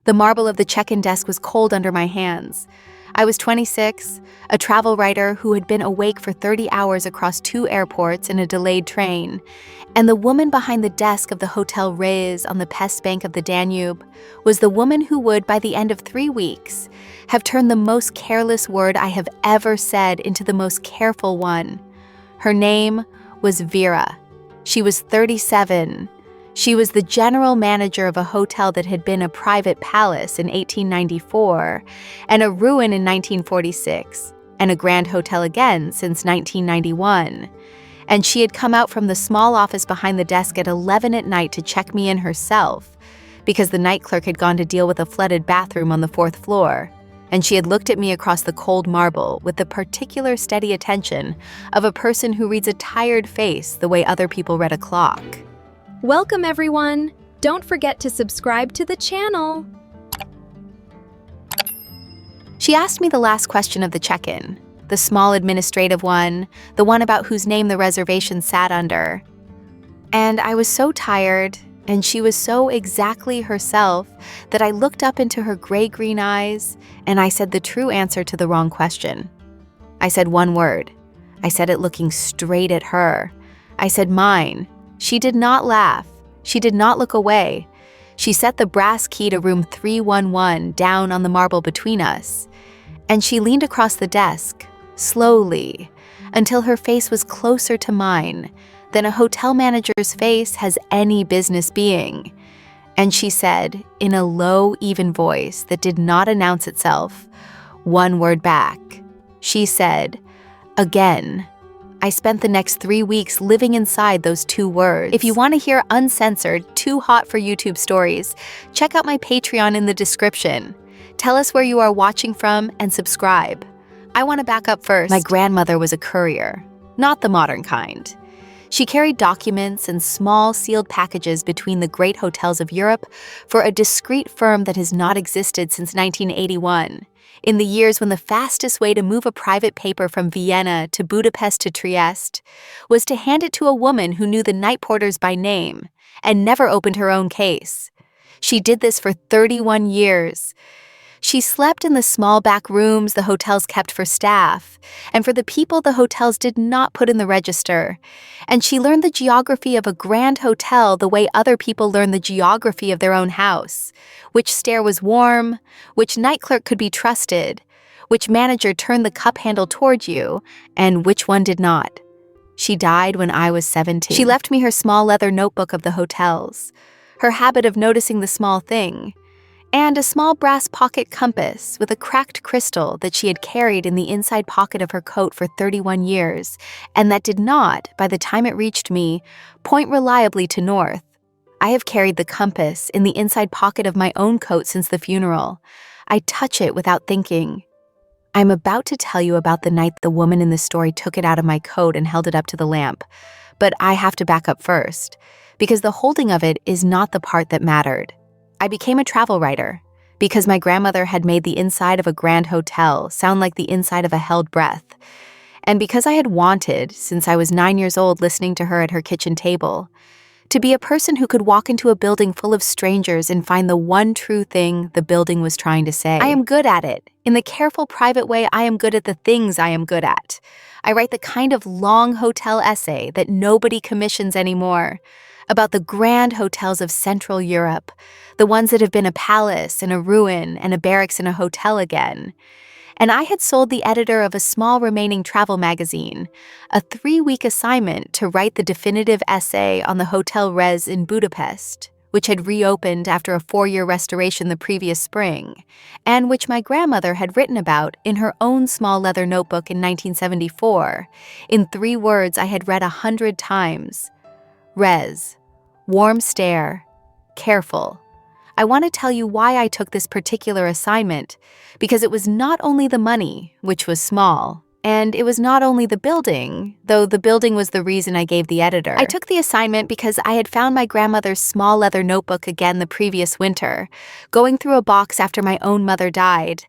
The marble of the check-in desk was cold under my hands. I was 26, a travel writer who had been awake for 30 hours across 2 airports in a delayed train, and the woman behind the desk of the Hotel Réz on the Pest bank of the Danube was the woman who would, by the end of 3 weeks, have turned the most careless word I have ever said into the most careful one. Her name was Vera. She was 37. She was the general manager of a hotel that had been a private palace in 1894 and a ruin in 1946 and a grand hotel again since 1991. And she had come out from the small office behind the desk at 11 at night to check me in herself because the night clerk had gone to deal with a flooded bathroom on the 4th floor. And she had looked at me across the cold marble with the particular steady attention of a person who reads a tired face the way other people read a clock. Welcome, everyone! Don't forget to subscribe to the channel. She asked me the last question of the check-in, the small administrative one, the one about whose name the reservation sat under. And I was so tired, and she was so exactly herself that I looked up into her gray-green eyes and I said the true answer to the wrong question. I said one word. I said it looking straight at her. I said mine. She did not laugh. She did not look away. She set the brass key to room 311 down on the marble between us, and she leaned across the desk, slowly, until her face was closer to mine than a hotel manager's face has any business being. And she said, in a low, even voice that did not announce itself, one word back. She said, again. I spent the next 3 weeks living inside those 2 words. If you want to hear uncensored, too hot for YouTube stories, check out my Patreon in the description. Tell us where you are watching from and subscribe. I want to back up first. My grandmother was a courier, not the modern kind. She carried documents and small sealed packages between the great hotels of Europe for a discreet firm that has not existed since 1981. In the years when the fastest way to move a private paper from Vienna to Budapest to Trieste was to hand it to a woman who knew the night porters by name and never opened her own case. She did this for 31 years. She slept in the small back rooms the hotels kept for staff, and for the people the hotels did not put in the register. And she learned the geography of a grand hotel the way other people learn the geography of their own house. Which stair was warm, which night clerk could be trusted, which manager turned the cup handle toward you, and which one did not. She died when I was 17. She left me her small leather notebook of the hotels, her habit of noticing the small thing, and a small brass pocket compass with a cracked crystal that she had carried in the inside pocket of her coat for 31 years, and that did not, by the time it reached me, point reliably to north. I have carried the compass in the inside pocket of my own coat since the funeral. I touch it without thinking. I'm about to tell you about the night the woman in the story took it out of my coat and held it up to the lamp, but I have to back up first, because the holding of it is not the part that mattered. I became a travel writer because my grandmother had made the inside of a grand hotel sound like the inside of a held breath, and because I had wanted, since I was 9 years old listening to her at her kitchen table, to be a person who could walk into a building full of strangers and find the one true thing the building was trying to say. I am good at it. In the careful, private way, I am good at the things I am good at. I write the kind of long hotel essay that nobody commissions anymore, about the grand hotels of Central Europe, the ones that have been a palace and a ruin and a barracks and a hotel again. And I had sold the editor of a small remaining travel magazine a 3-week assignment to write the definitive essay on the Hotel Réz in Budapest, which had reopened after a 4-year restoration the previous spring, and which my grandmother had written about in her own small leather notebook in 1974, in 3 words I had read 100 times. Réz. Warm stare. Careful. I want to tell you why I took this particular assignment, because it was not only the money, which was small, and it was not only the building, though the building was the reason I gave the editor. I took the assignment because I had found my grandmother's small leather notebook again the previous winter, going through a box after my own mother died.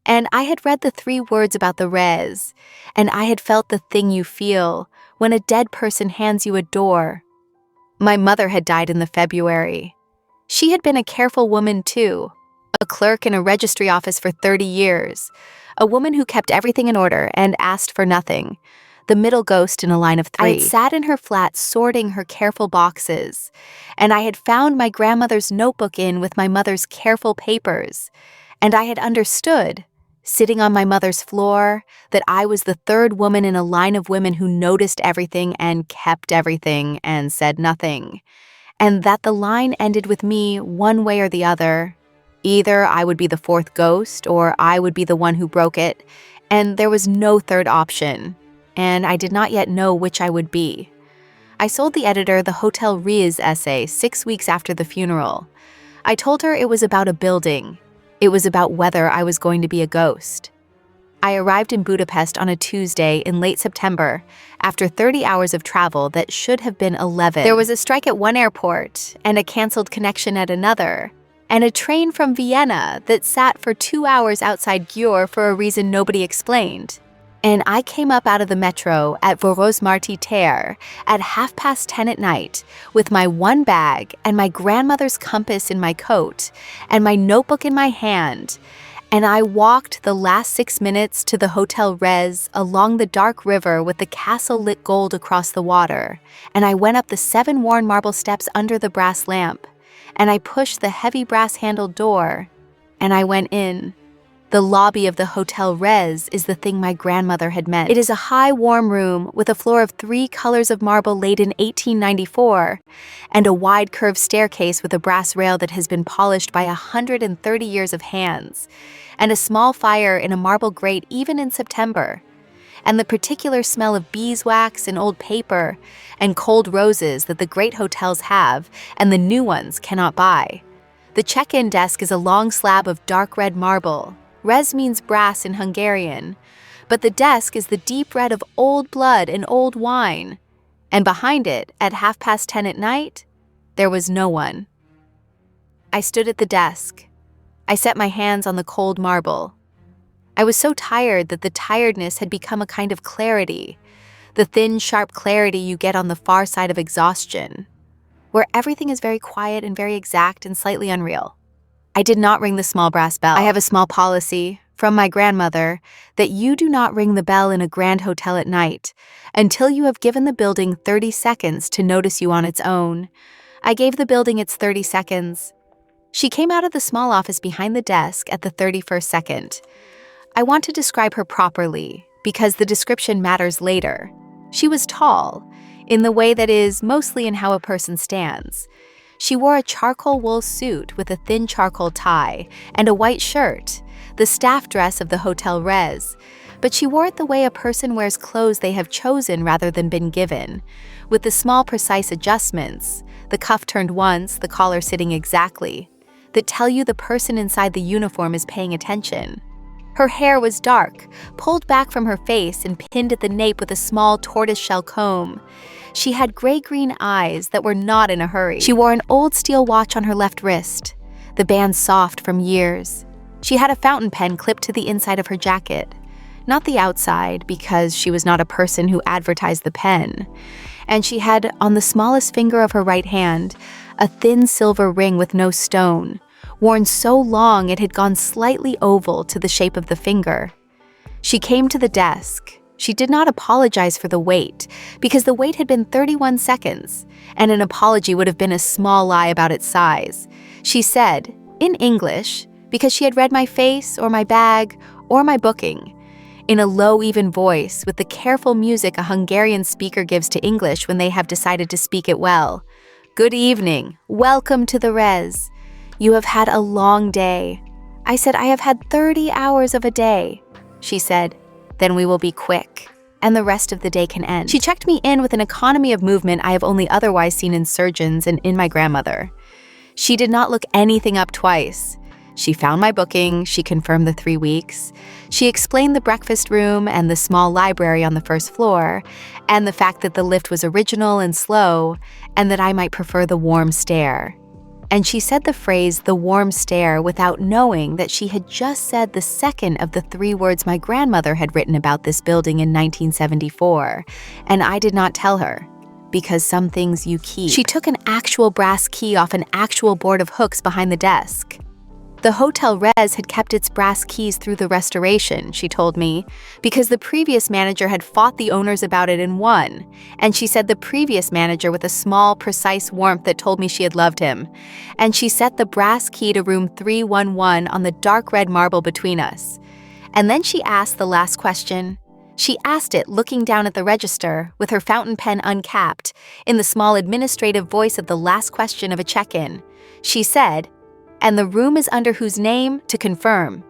And I had read the 3 words about the Réz, and I had felt the thing you feel when a dead person hands you a door. My mother had died in the February. She had been a careful woman too, a clerk in a registry office for 30 years, a woman who kept everything in order and asked for nothing, the middle ghost in a line of three. I had sat in her flat sorting her careful boxes, and I had found my grandmother's notebook with my mother's careful papers, and I had understood, sitting on my mother's floor, that I was the third woman in a line of women who noticed everything and kept everything and said nothing, and that the line ended with me one way or the other. Either I would be the fourth ghost or I would be the one who broke it, and there was no third option, and I did not yet know which I would be. I sold the editor the Hotel Réz essay 6 weeks after the funeral. I told her it was about a building. It was about whether I was going to be a ghost. I arrived in Budapest on a Tuesday in late September, after 30 hours of travel that should have been 11. There was a strike at one airport, and a canceled connection at another, and a train from Vienna that sat for 2 hours outside Győr for a reason nobody explained. And I came up out of the metro at Vörösmarty tér at 10:30 at night with my one bag and my grandmother's compass in my coat and my notebook in my hand, and I walked the last 6 minutes to the Hotel Réz along the dark river with the castle lit gold across the water, and I went up the 7 worn marble steps under the brass lamp, and I pushed the heavy brass-handled door, and I went in. The lobby of the Hotel Réz is the thing my grandmother had meant. It is a high, warm room with a floor of 3 colors of marble laid in 1894, and a wide curved staircase with a brass rail that has been polished by 130 years of hands, and a small fire in a marble grate even in September, and the particular smell of beeswax and old paper and cold roses that the great hotels have and the new ones cannot buy. The check-in desk is a long slab of dark red marble. Réz means brass in Hungarian, but the desk is the deep red of old blood and old wine. And behind it, at 10:30 at night, there was no one. I stood at the desk. I set my hands on the cold marble. I was so tired that the tiredness had become a kind of clarity, the thin, sharp clarity you get on the far side of exhaustion, where everything is very quiet and very exact and slightly unreal. I did not ring the small brass bell. I have a small policy, from my grandmother, that you do not ring the bell in a grand hotel at night until you have given the building 30 seconds to notice you on its own. I gave the building its 30 seconds. She came out of the small office behind the desk at the 31st second. I want to describe her properly, because the description matters later. She was tall, in the way that is mostly in how a person stands. She wore a charcoal wool suit with a thin charcoal tie and a white shirt, the staff dress of the Hotel Réz, but she wore it the way a person wears clothes they have chosen rather than been given, with the small precise adjustments, the cuff turned once, the collar sitting exactly, that tell you the person inside the uniform is paying attention. Her hair was dark, pulled back from her face and pinned at the nape with a small tortoiseshell comb. She had gray-green eyes that were not in a hurry. She wore an old steel watch on her left wrist, the band soft from years. She had a fountain pen clipped to the inside of her jacket, not the outside, because she was not a person who advertised the pen. And she had, on the smallest finger of her right hand, a thin silver ring with no stone, worn so long it had gone slightly oval to the shape of the finger. She came to the desk. She did not apologize for the wait, because the wait had been 31 seconds, and an apology would have been a small lie about its size. She said, in English, because she had read my face or my bag or my booking, in a low, even voice with the careful music a Hungarian speaker gives to English when they have decided to speak it well. Good evening. Welcome to the Réz. You have had a long day. I said, I have had 30 hours of a day. She said, then we will be quick, and the rest of the day can end. She checked me in with an economy of movement I have only otherwise seen in surgeons and in my grandmother. She did not look anything up twice. She found my booking, she confirmed the 3 weeks, she explained the breakfast room and the small library on the first floor, and the fact that the lift was original and slow, and that I might prefer the warm stair. And she said the phrase, the warm stair, without knowing that she had just said the second of the 3 words my grandmother had written about this building in 1974, and I did not tell her, because some things you keep. She took an actual brass key off an actual board of hooks behind the desk. The Hotel Réz had kept its brass keys through the restoration, she told me, because the previous manager had fought the owners about it and won. And she said the previous manager with a small, precise warmth that told me she had loved him. And she set the brass key to room 311 on the dark red marble between us. And then she asked the last question. She asked it looking down at the register, with her fountain pen uncapped, in the small administrative voice of the last question of a check-in. She said, "And the room is under whose name to confirm?"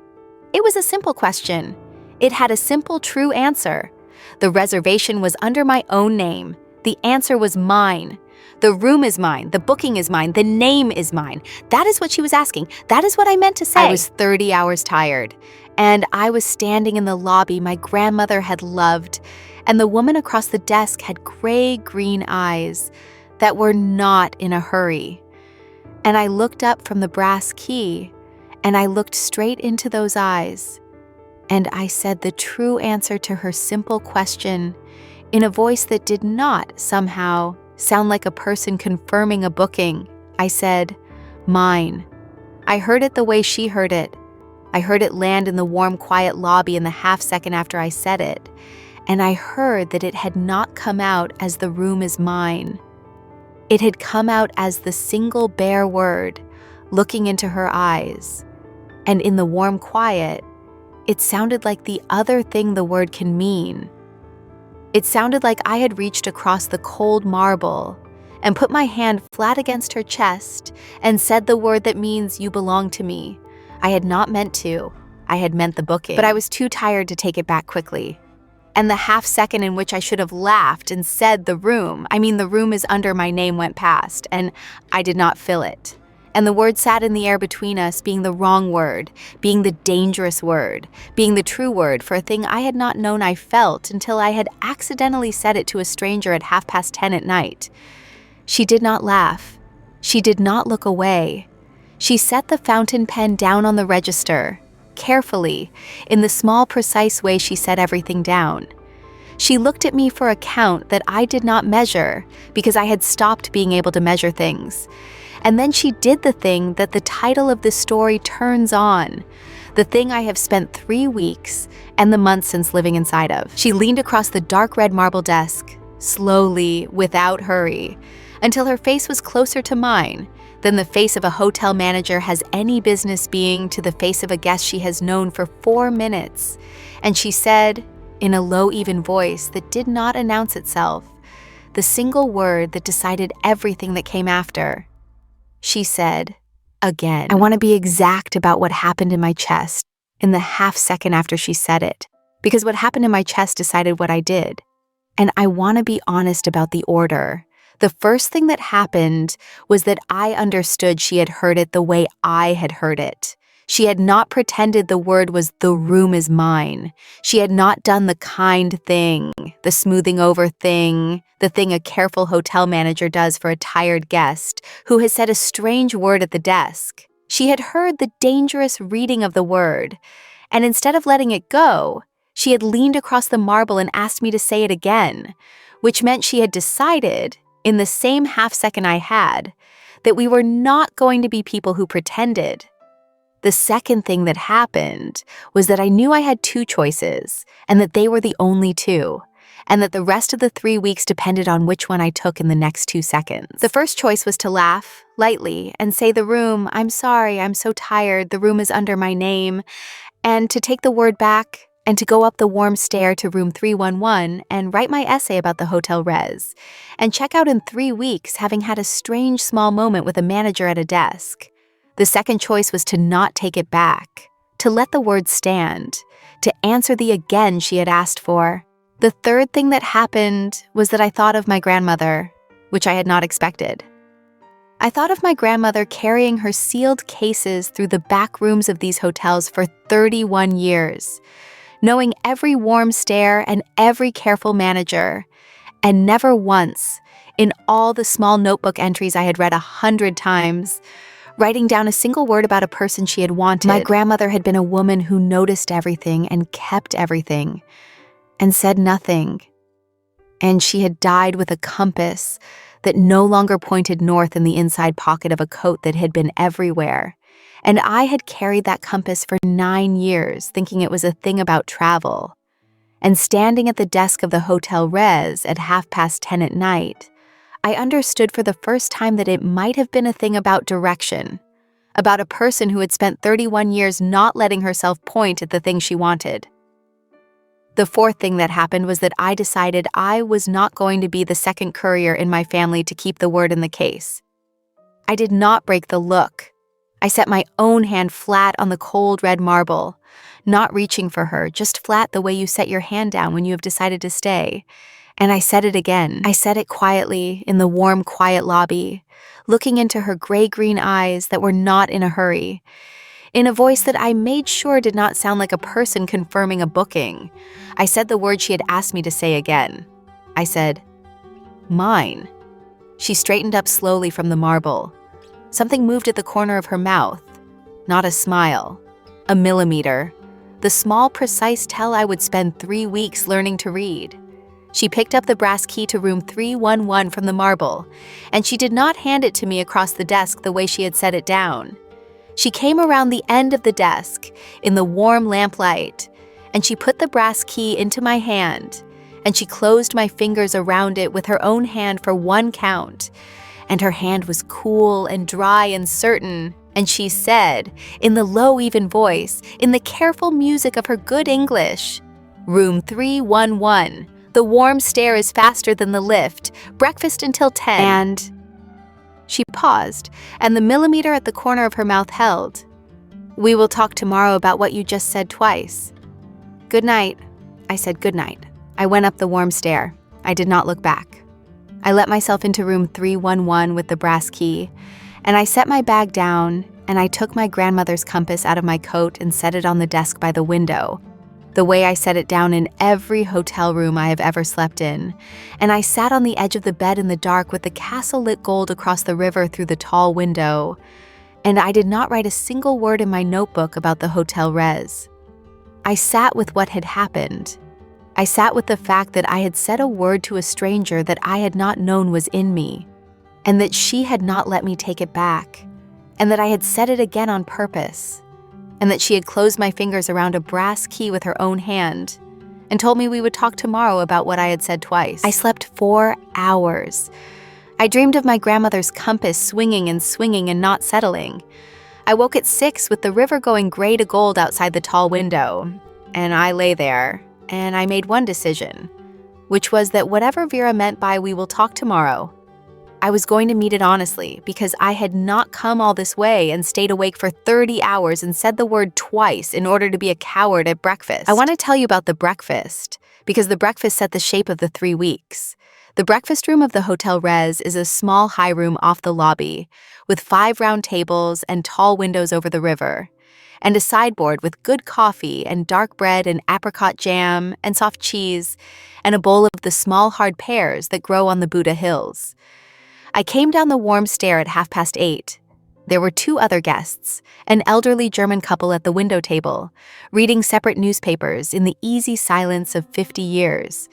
It was a simple question. It had a simple, true answer. The reservation was under my own name. The answer was mine. The room is mine. The booking is mine. The name is mine. That is what she was asking. That is what I meant to say. I was 30 hours tired, and I was standing in the lobby my grandmother had loved, and the woman across the desk had gray-green eyes that were not in a hurry. And I looked up from the brass key, and I looked straight into those eyes, and I said the true answer to her simple question in a voice that did not, somehow, sound like a person confirming a booking. I said, "Mine." I heard it the way she heard it. I heard it land in the warm, quiet lobby in the half-second after I said it, and I heard that it had not come out as "the room is mine." It had come out as the single bare word, looking into her eyes. And in the warm quiet, it sounded like the other thing the word can mean. It sounded like I had reached across the cold marble and put my hand flat against her chest and said the word that means "you belong to me." I had not meant to. I had meant the booking. But I was too tired to take it back quickly. And the half-second in which I should have laughed and said the room is under my name went past, and I did not fill it. And the word sat in the air between us, being the wrong word, being the dangerous word, being the true word for a thing I had not known I felt until I had accidentally said it to a stranger at 10:30 at night. She did not laugh. She did not look away. She set the fountain pen down on the register, carefully, in the small, precise way she set everything down. She looked at me for a count that I did not measure because I had stopped being able to measure things. And then she did the thing that the title of this story turns on, the thing I have spent 3 weeks and the months since living inside of. She leaned across the dark red marble desk, slowly, without hurry, until her face was closer to mine than the face of a hotel manager has any business being to the face of a guest she has known for 4 minutes. And she said, in a low, even voice that did not announce itself, the single word that decided everything that came after. She said, again. I want to be exact about what happened in my chest in the half-second after she said it, because what happened in my chest decided what I did. And I want to be honest about the order. The first thing that happened was that I understood she had heard it the way I had heard it. She had not pretended the word was "the room is mine." She had not done the kind thing, the smoothing over thing, the thing a careful hotel manager does for a tired guest who has said a strange word at the desk. She had heard the dangerous reading of the word, and instead of letting it go, she had leaned across the marble and asked me to say it again, which meant she had decided, in the same half-second I had, that we were not going to be people who pretended. The second thing that happened was that I knew I had 2 choices, and that they were the only 2, and that the rest of the 3 weeks depended on which one I took in the next 2 seconds. The first choice was to laugh, lightly, and say the room, "I'm sorry, I'm so tired, the room is under my name," and to take the word back, and to go up the warm stair to room 311 and write my essay about the Hotel Réz, and check out in 3 weeks having had a strange small moment with a manager at a desk. The second choice was to not take it back, to let the word stand, to answer the again she had asked for. The third thing that happened was that I thought of my grandmother, which I had not expected. I thought of my grandmother carrying her sealed cases through the back rooms of these hotels for 31 years, knowing every warm stair and every careful manager, and never once, in all the small notebook entries I had read 100 times, writing down a single word about a person she had wanted. My grandmother had been a woman who noticed everything and kept everything, and said nothing. And she had died with a compass that no longer pointed north in the inside pocket of a coat that had been everywhere, And I had carried that compass for 9 years, thinking it was a thing about travel. And standing at the desk of the Hotel Réz at 10:30 at night, I understood for the first time that it might have been a thing about direction, about a person who had spent 31 years not letting herself point at the thing she wanted. The fourth thing that happened was that I decided I was not going to be the second courier in my family to keep the word in the case. I did not break the look. I set my own hand flat on the cold red marble, not reaching for her, just flat the way you set your hand down when you have decided to stay. And I said it again. I said it quietly in the warm, quiet lobby, looking into her gray-green eyes that were not in a hurry, in a voice that I made sure did not sound like a person confirming a booking. I said the word she had asked me to say again. I said, "Mine." She straightened up slowly from the marble. Something moved at the corner of her mouth. Not a smile. A millimeter. The small, precise tell I would spend 3 weeks learning to read. She picked up the brass key to room 311 from the marble, and she did not hand it to me across the desk the way she had set it down. She came around the end of the desk, in the warm lamplight, and she put the brass key into my hand, and she closed my fingers around it with her own hand for 1 count, and her hand was cool and dry and certain, and she said, in the low, even voice, in the careful music of her good English, "Room 311. The warm stair is faster than the lift. Breakfast until 10. And she paused, and the millimeter at the corner of her mouth held. "We will talk tomorrow about what you just said twice." "Good night." I said good night. I went up the warm stair. I did not look back. I let myself into room 311 with the brass key, and I set my bag down, and I took my grandmother's compass out of my coat and set it on the desk by the window, the way I set it down in every hotel room I have ever slept in, and I sat on the edge of the bed in the dark with the castle-lit gold across the river through the tall window, and I did not write a single word in my notebook about the Hotel Réz. I sat with what had happened. I sat with the fact that I had said a word to a stranger that I had not known was in me, and that she had not let me take it back, and that I had said it again on purpose, and that she had closed my fingers around a brass key with her own hand, and told me we would talk tomorrow about what I had said twice. I slept 4 hours. I dreamed of my grandmother's compass swinging and not settling. I woke at 6 with the river going gray to gold outside the tall window, and I lay there, and I made one decision, which was that whatever Vera meant by "we will talk tomorrow," I was going to meet it honestly, because I had not come all this way and stayed awake for 30 hours and said the word twice in order to be a coward at breakfast. I want to tell you about the breakfast, because the breakfast set the shape of the 3 weeks. The breakfast room of the Hotel Réz is a small high room off the lobby, with 5 round tables and tall windows over the river, and a sideboard with good coffee and dark bread and apricot jam and soft cheese, and a bowl of the small hard pears that grow on the Buddha Hills. I came down the warm stair at 8:30. There were 2 other guests, an elderly German couple at the window table, reading separate newspapers in the easy silence of 50 years.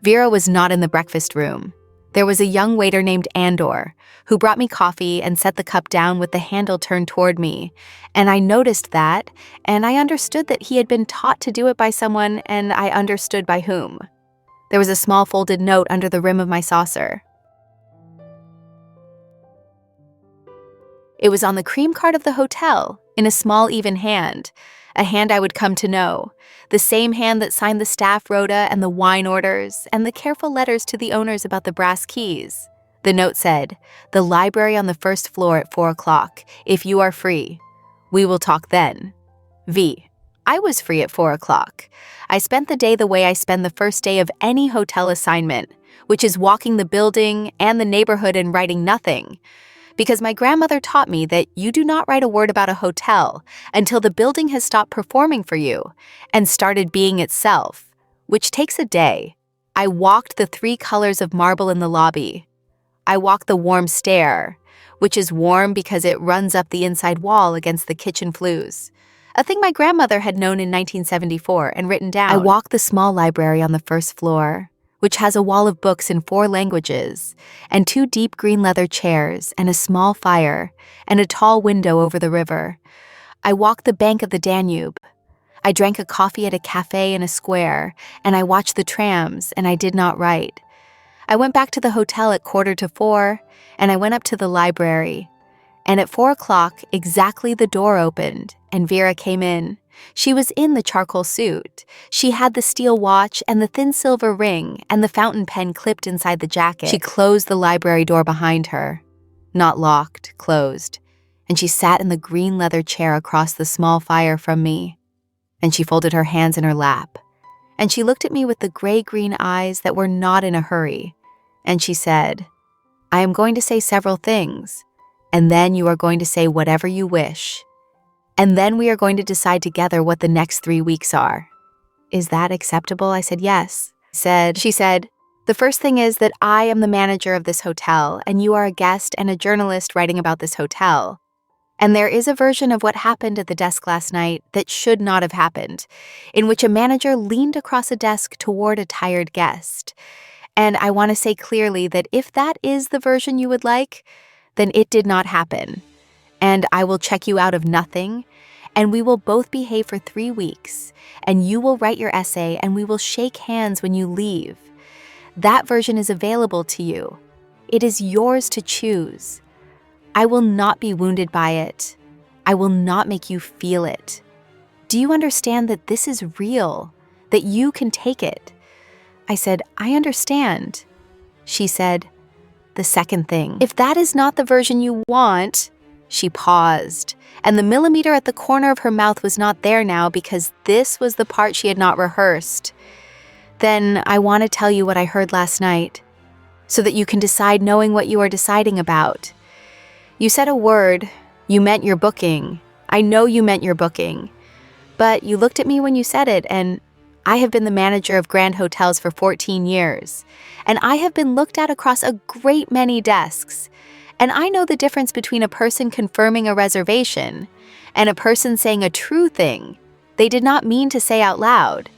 Vera was not in the breakfast room. There was a young waiter named Andor, who brought me coffee and set the cup down with the handle turned toward me, and I noticed that, and I understood that he had been taught to do it by someone, and I understood by whom. There was a small folded note under the rim of my saucer. It was on the cream card of the hotel, in a small even hand, a hand I would come to know, the same hand that signed the staff rota and the wine orders and the careful letters to the owners about the brass keys. The note said, "The library on the 1st floor at 4 o'clock, if you are free. We will talk then. V." I was free at 4 o'clock. I spent the day the way I spend the first day of any hotel assignment, which is walking the building and the neighborhood and writing nothing. Because my grandmother taught me that you do not write a word about a hotel until the building has stopped performing for you and started being itself, which takes a day. I walked the 3 colors of marble in the lobby. I walked the warm stair, which is warm because it runs up the inside wall against the kitchen flues, a thing my grandmother had known in 1974 and written down. I walked the small library on the 1st floor, which has a wall of books in 4 languages, and 2 deep green leather chairs, and a small fire, and a tall window over the river. I walked the bank of the Danube. I drank a coffee at a cafe in a square, and I watched the trams, and I did not write. I went back to the hotel at 3:45, and I went up to the library. And at 4 o'clock, exactly, the door opened, and Vera came in. She was in the charcoal suit. She had the steel watch and the thin silver ring and the fountain pen clipped inside the jacket. She closed the library door behind her. Not locked, closed. And she sat in the green leather chair across the small fire from me. And she folded her hands in her lap. And she looked at me with the gray-green eyes that were not in a hurry. And she said, "I am going to say several things, and then you are going to say whatever you wish. And then we are going to decide together what the next 3 weeks are." "Is that acceptable?" I said, "Yes." She said, "The first thing is that I am the manager of this hotel, and you are a guest and a journalist writing about this hotel. And there is a version of what happened at the desk last night that should not have happened, in which a manager leaned across a desk toward a tired guest. And I want to say clearly that if that is the version you would like, then it did not happen. And I will check you out of nothing, and we will both behave for 3 weeks, and you will write your essay, and we will shake hands when you leave. That version is available to you. It is yours to choose. I will not be wounded by it. I will not make you feel it. Do you understand that this is real, that you can take it?" I said, "I understand." She said, "The second thing, if that is not the version you want," she paused, and the millimeter at the corner of her mouth was not there now because this was the part she had not rehearsed. "Then I want to tell you what I heard last night, so that you can decide knowing what you are deciding about. You said a word. You meant your booking. I know you meant your booking. But you looked at me when you said it, and I have been the manager of Grand Hotels for 14 years, and I have been looked at across a great many desks, and I know the difference between a person confirming a reservation and a person saying a true thing they did not mean to say out loud.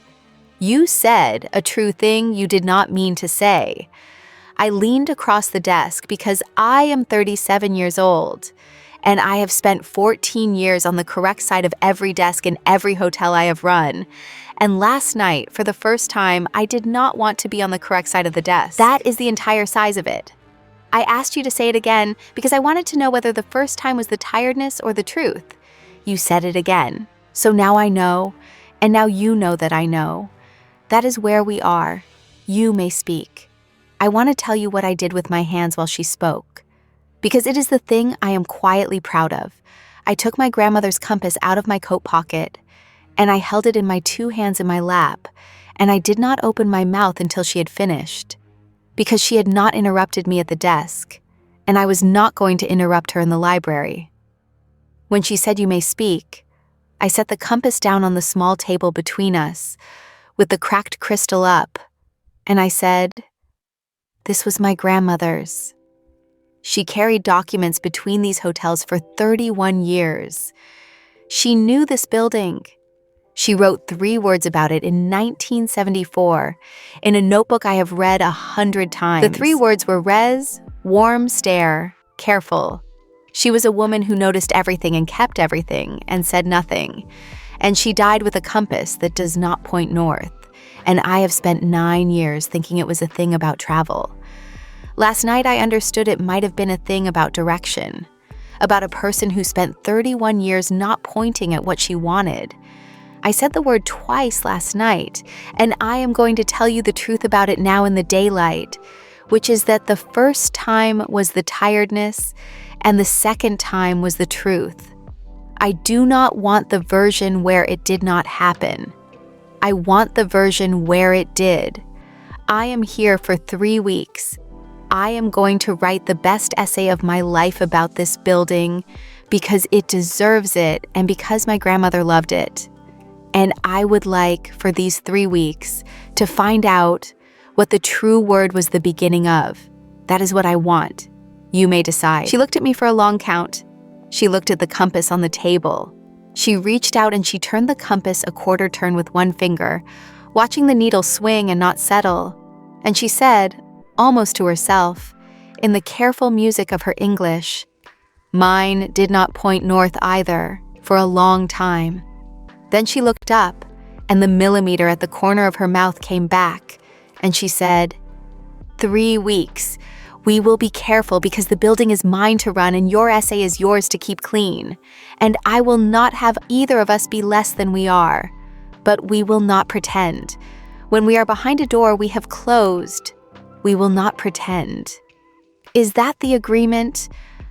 You said a true thing you did not mean to say. I leaned across the desk because I am 37 years old, and I have spent 14 years on the correct side of every desk in every hotel I have run. And last night, for the first time, I did not want to be on the correct side of the desk. That is the entire size of it. I asked you to say it again because I wanted to know whether the first time was the tiredness or the truth. You said it again. So now I know, and now you know that I know. That is where we are. You may speak. I want to tell you what I did with my hands while she spoke, because it is the thing I am quietly proud of. I took my grandmother's compass out of my coat pocket, and I held it in my 2 hands in my lap, and I did not open my mouth until she had finished, because she had not interrupted me at the desk, and I was not going to interrupt her in the library. When she said, "You may speak," I set the compass down on the small table between us, with the cracked crystal up, and I said, "This was my grandmother's. She carried documents between these hotels for 31 years. She knew this building. She wrote 3 words about it in 1974 in a notebook I have read 100 times. The 3 words were Réz, warm stare, careful. She was a woman who noticed everything and kept everything and said nothing. And she died with a compass that does not point north. And I have spent 9 years thinking it was a thing about travel. Last night I understood it might have been a thing about direction, about a person who spent 31 years not pointing at what she wanted. I said the word twice last night, and I am going to tell you the truth about it now in the daylight, which is that the first time was the tiredness, and the second time was the truth. I do not want the version where it did not happen. I want the version where it did. I am here for 3 weeks. I am going to write the best essay of my life about this building because it deserves it and because my grandmother loved it. And I would like, for these 3 weeks, to find out what the true word was the beginning of. That is what I want. You may decide." She looked at me for a long count. She looked at the compass on the table. She reached out and she turned the compass a quarter turn with one finger, watching the needle swing and not settle. And she said, almost to herself, in the careful music of her English, "Mine did not point north either, for a long time." Then she looked up, and the millimeter at the corner of her mouth came back, and she said, 3 weeks. We will be careful because the building is mine to run and your essay is yours to keep clean. And I will not have either of us be less than we are. But we will not pretend. When we are behind a door we have closed, we will not pretend. Is that the agreement?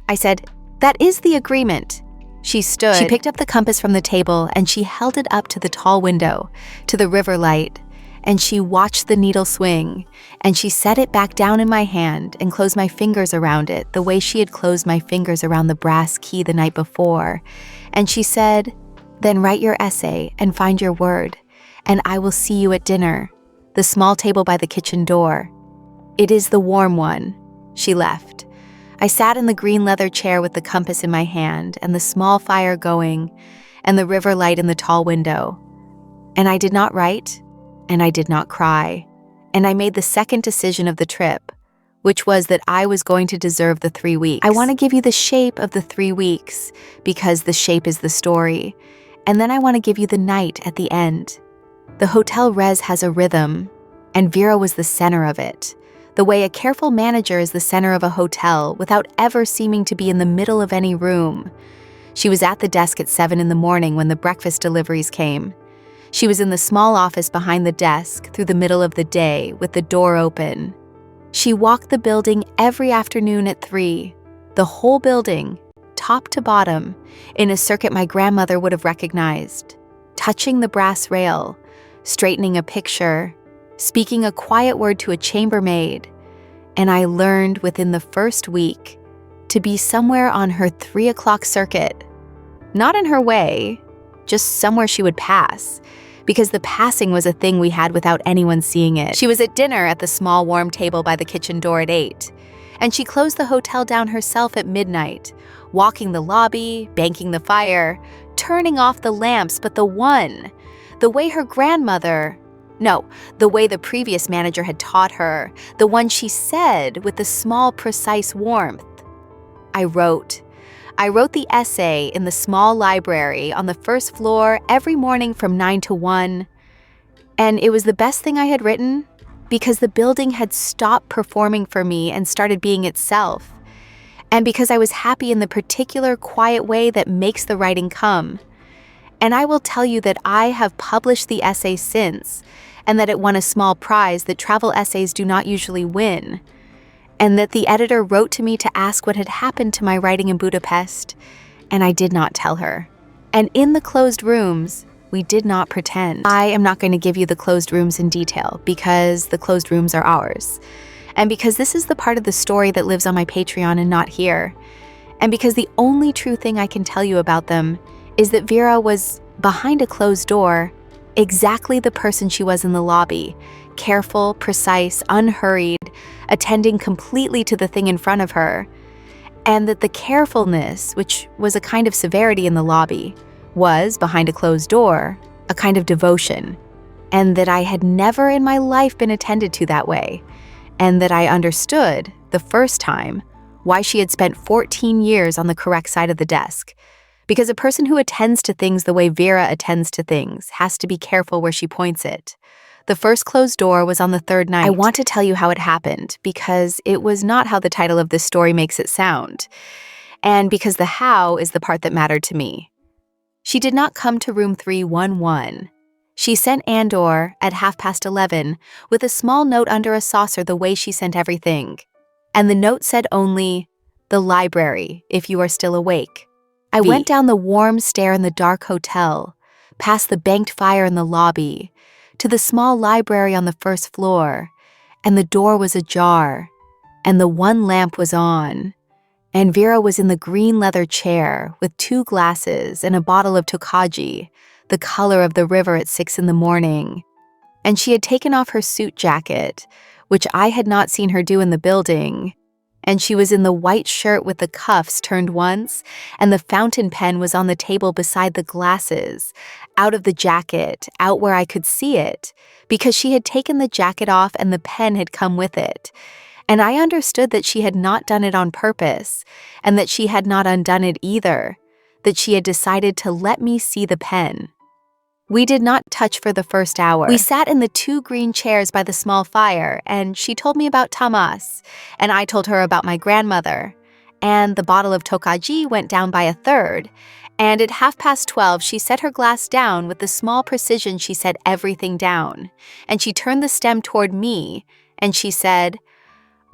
I said, that is the agreement. She stood. She picked up the compass from the table and she held it up to the tall window, to the river light, and she watched the needle swing, and she set it back down in my hand and closed my fingers around it the way she had closed my fingers around the brass key the night before. And she said, "Then write your essay and find your word, and I will see you at dinner, the small table by the kitchen door. It is the warm one." She left. I sat in the green leather chair with the compass in my hand and the small fire going and the river light in the tall window. And I did not write, and I did not cry, and I made the second decision of the trip, which was that I was going to deserve the 3 weeks. I want to give you the shape of the 3 weeks, because the shape is the story, and then I want to give you the night at the end. The Hotel Réz has a rhythm, and Vera was the center of it, the way a careful manager is the center of a hotel without ever seeming to be in the middle of any room. She was at the desk at 7 in the morning when the breakfast deliveries came. She was in the small office behind the desk through the middle of the day with the door open. She walked the building every afternoon at 3, the whole building, top to bottom, in a circuit my grandmother would have recognized, touching the brass rail, straightening a picture, speaking a quiet word to a chambermaid, and I learned within the first week to be somewhere on her 3 o'clock circuit, not in her way, just somewhere she would pass, because the passing was a thing we had without anyone seeing it. She was at dinner at the small warm table by the kitchen door at 8, and she closed the hotel down herself at midnight, walking the lobby, banking the fire, turning off the lamps, but the way her grandmother, no, the way the previous manager had taught her, the one she said with the small, precise warmth. I wrote the essay in the small library on the first floor every morning from 9 to 1, and it was the best thing I had written because the building had stopped performing for me and started being itself, and because I was happy in the particular quiet way that makes the writing come. And I will tell you that I have published the essay since, and that it won a small prize that travel essays do not usually win, and that the editor wrote to me to ask what had happened to my writing in Budapest, and I did not tell her. And in the closed rooms, we did not pretend. I am not going to give you the closed rooms in detail, because the closed rooms are ours, and because this is the part of the story that lives on my Patreon and not here, and because the only true thing I can tell you about them is that Vera was, behind a closed door, exactly the person she was in the lobby, careful, precise, unhurried, attending completely to the thing in front of her, and that the carefulness, which was a kind of severity in the lobby, was, behind a closed door, a kind of devotion, and that I had never in my life been attended to that way, and that I understood, the first time, why she had spent 14 years on the correct side of the desk. Because a person who attends to things the way Vera attends to things has to be careful where she points it. The first closed door was on the 3rd night. I want to tell you how it happened, because it was not how the title of this story makes it sound, and because the how is the part that mattered to me. She did not come to room 311. She sent Andor at 11:30 with a small note under a saucer the way she sent everything. And the note said only, "The library, if you are still awake." I went down the warm stair in the dark hotel, past the banked fire in the lobby, to the small library on the first floor, and the door was ajar, and the one lamp was on, and Vera was in the green leather chair with 2 glasses and a bottle of Tokaji, the color of the river at 6 in the morning, and she had taken off her suit jacket, which I had not seen her do in the building, And she was in the white shirt with the cuffs turned once, and the fountain pen was on the table beside the glasses, out of the jacket, out where I could see it, because she had taken the jacket off and the pen had come with it. And I understood that she had not done it on purpose, and that she had not undone it either, that she had decided to let me see the pen. We did not touch for the first hour. We sat in the 2 green chairs by the small fire, and she told me about Tamas, and I told her about my grandmother. And the bottle of tokaji went down by a third, and at 12:30 she set her glass down with the small precision she set everything down, and she turned the stem toward me, and she said,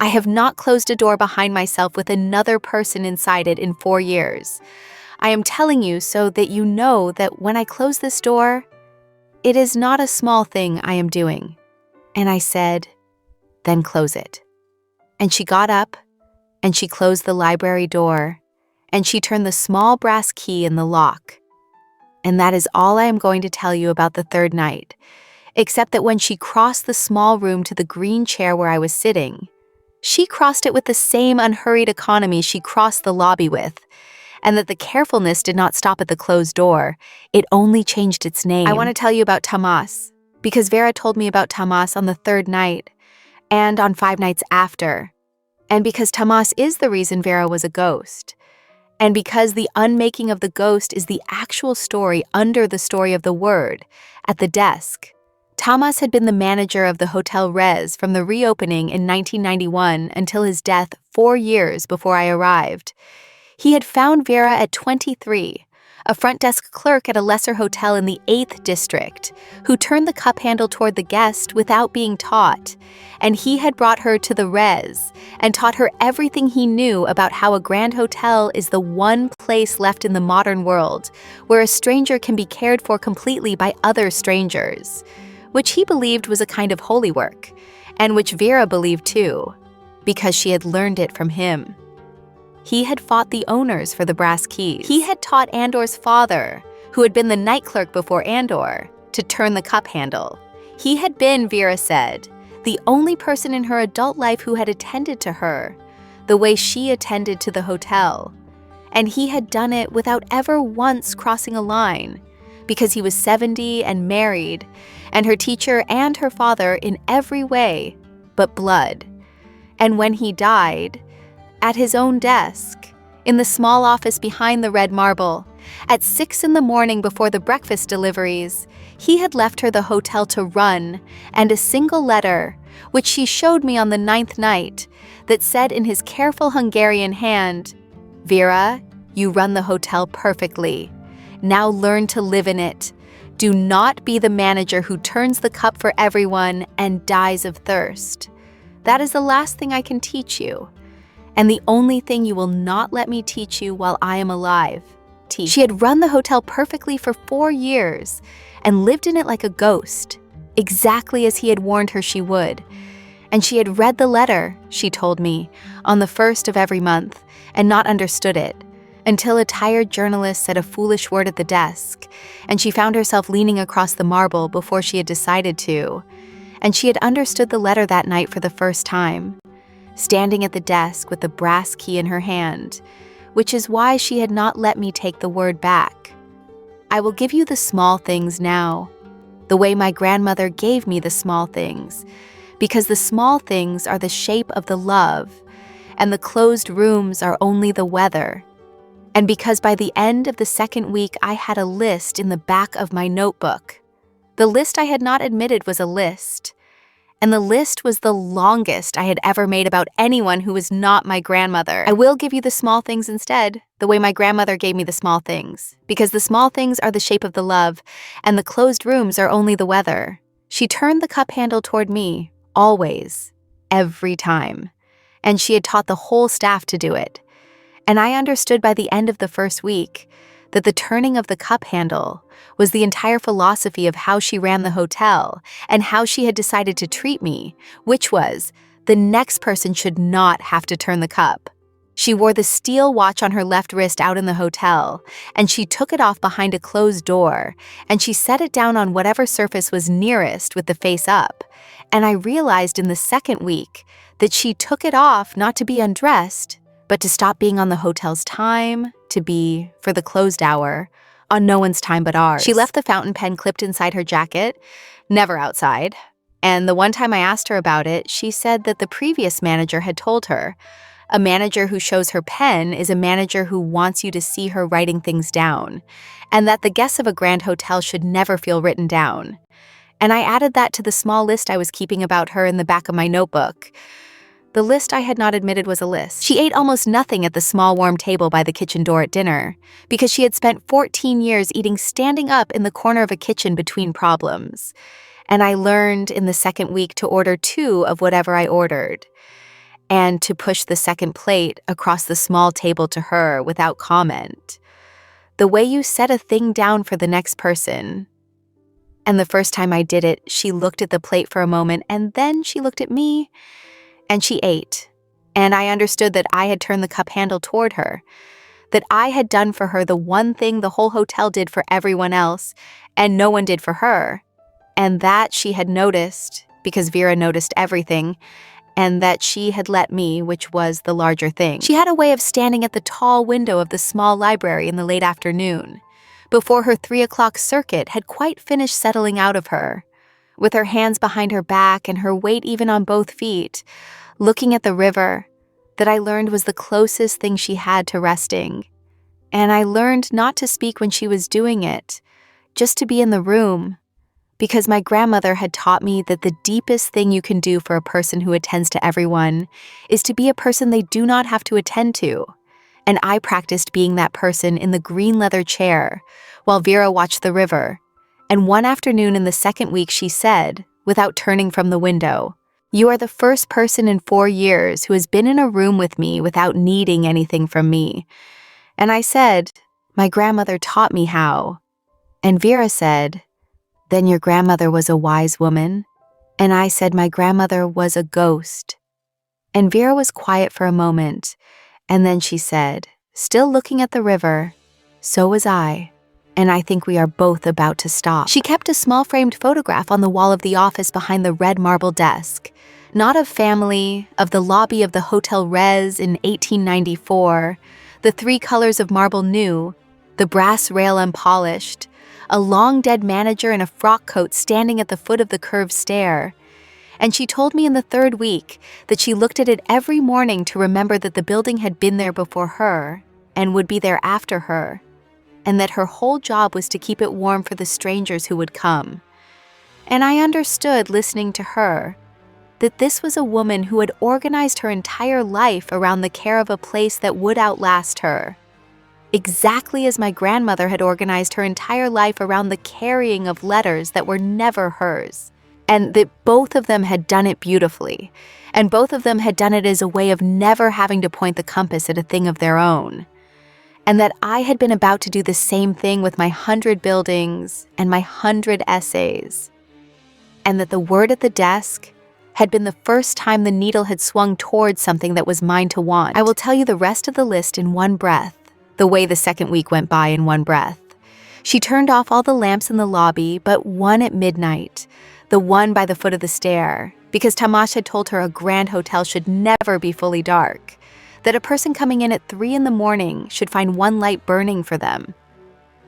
"I have not closed a door behind myself with another person inside it in 4 years. I am telling you so that you know that when I close this door, it is not a small thing I am doing." And I said, "Then close it." And she got up, and she closed the library door, and she turned the small brass key in the lock. And that is all I am going to tell you about the third night, except that when she crossed the small room to the green chair where I was sitting, she crossed it with the same unhurried economy she crossed the lobby with, and that the carefulness did not stop at the closed door, it only changed its name. I want to tell you about Tamas, because Vera told me about Tamas on the third night, and on 5 nights after, and because Tamas is the reason Vera was a ghost, and because the unmaking of the ghost is the actual story under the story of the word, at the desk. Tamas had been the manager of the Hotel Réz from the reopening in 1991 until his death 4 years before I arrived. He had found Vera at 23, a front desk clerk at a lesser hotel in the 8th district, who turned the cup handle toward the guest without being taught, and he had brought her to the Réz and taught her everything he knew about how a grand hotel is the one place left in the modern world where a stranger can be cared for completely by other strangers, which he believed was a kind of holy work, and which Vera believed too, because she had learned it from him. He had fought the owners for the brass keys. He had taught Andor's father, who had been the night clerk before Andor, to turn the cup handle. He had been, Vera said, the only person in her adult life who had attended to her, the way she attended to the hotel. And he had done it without ever once crossing a line, because he was 70 and married, and her teacher and her father in every way but blood. And when he died, at his own desk, in the small office behind the red marble, at 6 in the morning before the breakfast deliveries, he had left her the hotel to run, and a single letter, which she showed me on the 9th night, that said in his careful Hungarian hand, "Vera, you run the hotel perfectly. Now learn to live in it. Do not be the manager who turns the cup for everyone and dies of thirst. That is the last thing I can teach you, and the only thing you will not let me teach you while I am alive." She had run the hotel perfectly for 4 years and lived in it like a ghost, exactly as he had warned her she would. And she had read the letter, she told me, on the 1st of every month and not understood it, until a tired journalist said a foolish word at the desk, and she found herself leaning across the marble before she had decided to. And she had understood the letter that night for the first time, standing at the desk with the brass key in her hand, which is why she had not let me take the word back. I will give you the small things now, the way my grandmother gave me the small things, because the small things are the shape of the love, and the closed rooms are only the weather. And because by the end of the 2nd week I had a list in the back of my notebook. The list I had not admitted was a list, and the list was the longest I had ever made about anyone who was not my grandmother. I will give you the small things instead, the way my grandmother gave me the small things, because the small things are the shape of the love, and the closed rooms are only the weather. She turned the cup handle toward me, always, every time, and she had taught the whole staff to do it. And I understood by the end of the 1st week that the turning of the cup handle was the entire philosophy of how she ran the hotel and how she had decided to treat me, which was the next person should not have to turn the cup. She wore the steel watch on her left wrist out in the hotel, and she took it off behind a closed door, and she set it down on whatever surface was nearest with the face up. And I realized in the second week that she took it off not to be undressed, but to stop being on the hotel's time, to be, for the closed hour, on no one's time but ours. She left the fountain pen clipped inside her jacket, never outside. And the one time I asked her about it, she said that the previous manager had told her, a manager who shows her pen is a manager who wants you to see her writing things down, and that the guests of a grand hotel should never feel written down. And I added that to the small list I was keeping about her in the back of my notebook. The list I had not admitted was a list. She ate almost nothing at the small warm table by the kitchen door at dinner, because she had spent 14 years eating standing up in the corner of a kitchen between problems. And I learned in the second week to order 2 of whatever I ordered, and to push the second plate across the small table to her without comment. The way you set a thing down for the next person. And the first time I did it, she looked at the plate for a moment, and then she looked at me, and she ate. And I understood that I had turned the cup handle toward her, that I had done for her the one thing the whole hotel did for everyone else, and no one did for her, and that she had noticed, because Vera noticed everything, and that she had let me, which was the larger thing. She had a way of standing at the tall window of the small library in the late afternoon, before her 3 o'clock circuit had quite finished settling out of her, with her hands behind her back and her weight even on both feet, looking at the river, that I learned was the closest thing she had to resting. And I learned not to speak when she was doing it, just to be in the room, because my grandmother had taught me that the deepest thing you can do for a person who attends to everyone is to be a person they do not have to attend to. And I practiced being that person in the green leather chair while Vera watched the river. And one afternoon in the second week she said, without turning from the window, "You are the first person in 4 years who has been in a room with me without needing anything from me." And I said, "My grandmother taught me how." And Vera said, "Then your grandmother was a wise woman?" And I said my grandmother was a ghost. And Vera was quiet for a moment, and then she said, still looking at the river, "So was I, and I think we are both about to stop." She kept a small framed photograph on the wall of the office behind the red marble desk, not of family, of the lobby of the Hotel Réz in 1894, the 3 colors of marble new, the brass rail unpolished, a long-dead manager in a frock coat standing at the foot of the curved stair. And she told me in the 3rd week that she looked at it every morning to remember that the building had been there before her and would be there after her, and that her whole job was to keep it warm for the strangers who would come. And I understood, listening to her, that this was a woman who had organized her entire life around the care of a place that would outlast her, exactly as my grandmother had organized her entire life around the carrying of letters that were never hers, and that both of them had done it beautifully, and both of them had done it as a way of never having to point the compass at a thing of their own, and that I had been about to do the same thing with my 100 buildings and my 100 essays, and that the word at the desk had been the first time the needle had swung towards something that was mine to want. I will tell you the rest of the list in one breath, the way the second week went by in one breath. She turned off all the lamps in the lobby but one at midnight, the one by the foot of the stair, because Tamash had told her a grand hotel should never be fully dark, that a person coming in at 3 in the morning should find one light burning for them.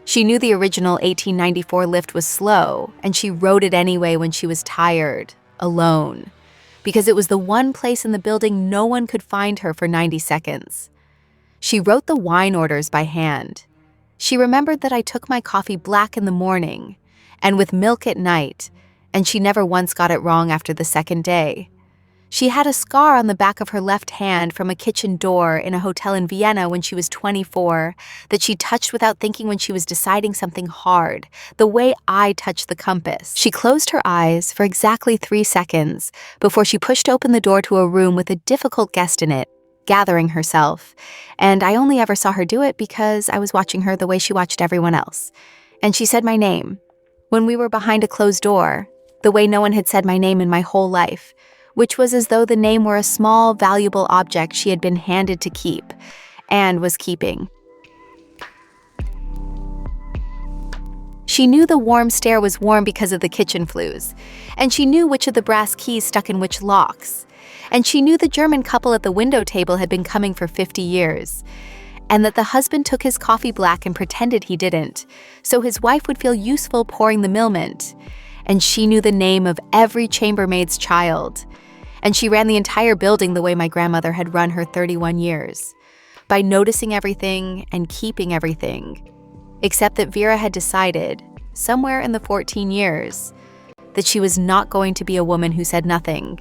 She knew the original 1894 lift was slow, and she rode it anyway when she was tired, alone, because it was the one place in the building no one could find her for 90 seconds. She wrote the wine orders by hand. She remembered that I took my coffee black in the morning and with milk at night, and she never once got it wrong after the second day. She had a scar on the back of her left hand from a kitchen door in a hotel in Vienna when she was 24 that she touched without thinking when she was deciding something hard, the way I touched the compass. She closed her eyes for exactly 3 seconds before she pushed open the door to a room with a difficult guest in it, gathering herself, and I only ever saw her do it because I was watching her the way she watched everyone else. And she said my name, when we were behind a closed door, the way no one had said my name in my whole life, which was as though the name were a small, valuable object she had been handed to keep, and was keeping. She knew the warm stair was warm because of the kitchen flues, and she knew which of the brass keys stuck in which locks, and she knew the German couple at the window table had been coming for 50 years, and that the husband took his coffee black and pretended he didn't, so his wife would feel useful pouring the milkment, and she knew the name of every chambermaid's child, and she ran the entire building the way my grandmother had run her 31 years, by noticing everything and keeping everything, except that Vera had decided, somewhere in the 14 years, that she was not going to be a woman who said nothing.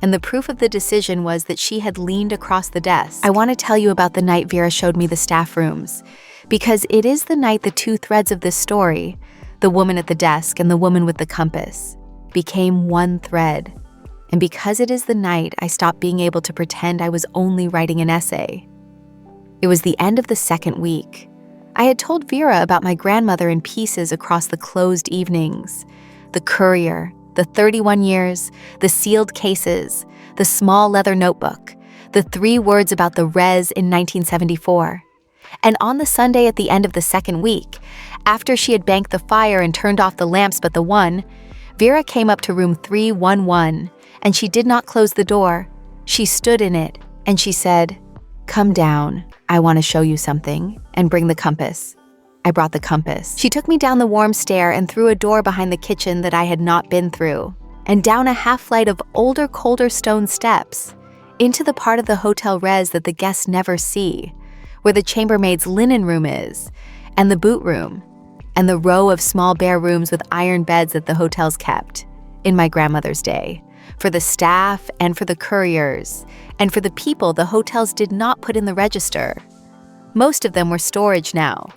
And the proof of the decision was that she had leaned across the desk. I want to tell you about the night Vera showed me the staff rooms, because it is the night the two threads of this story, the woman at the desk and the woman with the compass, became one thread. And because it is the night I stopped being able to pretend I was only writing an essay. It was the end of the second week. I had told Vera about my grandmother in pieces across the closed evenings, the courier, the 31 years, the sealed cases, the small leather notebook, the 3 words about the Réz in 1974. And on the Sunday at the end of the second week, after she had banked the fire and turned off the lamps but the one, Vera came up to room 311, and she did not close the door. She stood in it, and she said, "Come down, I want to show you something, and bring the compass." I brought the compass. She took me down the warm stair and through a door behind the kitchen that I had not been through, and down a half-flight of older, colder stone steps, into the part of the Hotel Réz that the guests never see, where the chambermaid's linen room is, and the boot room, and the row of small bare rooms with iron beds that the hotels kept, in my grandmother's day, for the staff and for the couriers, and for the people the hotels did not put in the register. Most of them were storage now.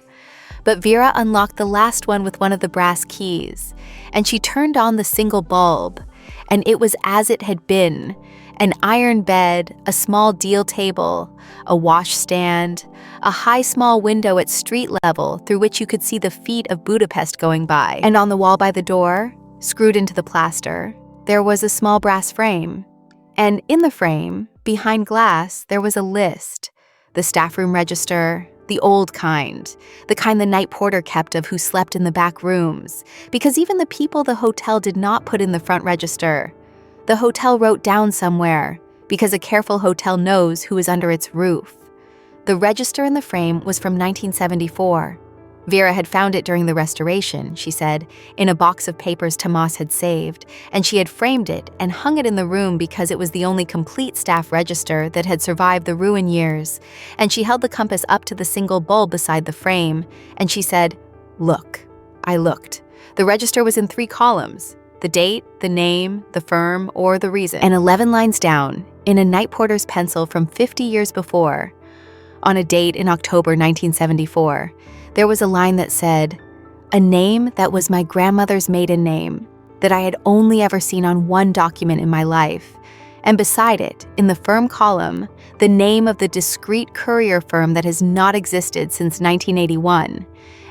But Vera unlocked the last one with one of the brass keys, and she turned on the single bulb, and it was as it had been, an iron bed, a small deal table, a washstand, a high small window at street level through which you could see the feet of Budapest going by. And on the wall by the door, screwed into the plaster, there was a small brass frame. And in the frame, behind glass, there was a list, the staff room register, the old kind, the kind the night porter kept of who slept in the back rooms, because even the people the hotel did not put in the front register. The hotel wrote down somewhere, because a careful hotel knows who is under its roof. The register in the frame was from 1974. Vera had found it during the restoration, she said, in a box of papers Tomas had saved, and she had framed it and hung it in the room because it was the only complete staff register that had survived the ruin years, and she held the compass up to the single bulb beside the frame, and she said, "Look." I looked. The register was in 3 columns, the date, the name, the firm, or the reason, and 11 lines down, in a night porter's pencil from 50 years before, on a date in October 1974, there was a line that said, "A name that was my grandmother's maiden name, that I had only ever seen on one document in my life," and beside it, in the firm column, the name of the discreet courier firm that has not existed since 1981,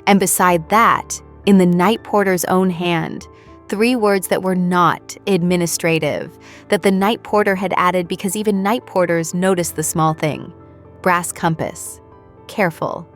and beside that, in the night porter's own hand, 3 words that were not administrative, that the night porter had added because even night porters notice the small thing. Brass compass. Careful.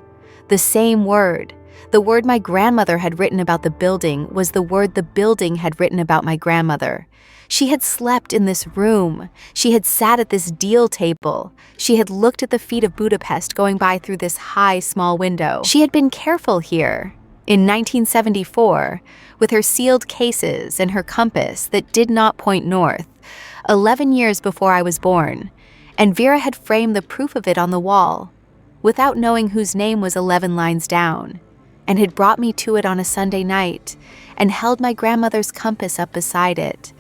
The same word. The word my grandmother had written about the building was the word the building had written about my grandmother. She had slept in this room. She had sat at this deal table. She had looked at the feet of Budapest going by through this high, small window. She had been careful here, in 1974, with her sealed cases and her compass that did not point north, 11 years before I was born, and Vera had framed the proof of it on the wall, without knowing whose name was 11 lines down, and had brought me to it on a Sunday night, and held my grandmother's compass up beside it.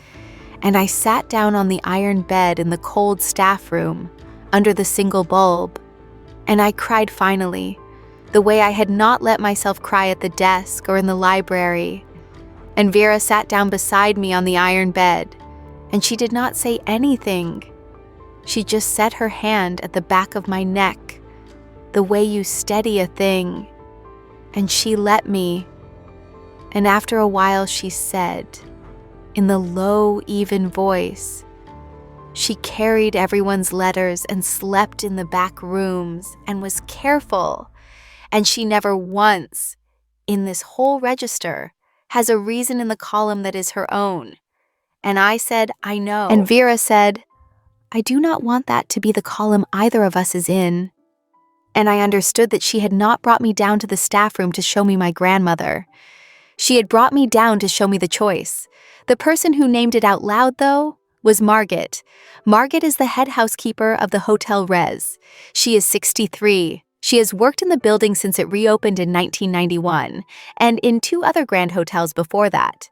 And I sat down on the iron bed in the cold staff room, under the single bulb, and I cried finally, the way I had not let myself cry at the desk or in the library. And Vera sat down beside me on the iron bed, and she did not say anything. She just set her hand at the back of my neck, the way you steady a thing, and she let me. And after a while she said, in the low, even voice, She carried everyone's letters and slept in the back rooms and was careful. And she never once, in this whole register, has a reason in the column that is her own. And I said, I know. And Vera said, I do not want that to be the column either of us is in. And I understood that she had not brought me down to the staff room to show me my grandmother. She had brought me down to show me the choice. The person who named it out loud, though, was Margaret. Margaret is the head housekeeper of the Hotel Réz. She is 63. She has worked in the building since it reopened in 1991, and in 2 other grand hotels before that.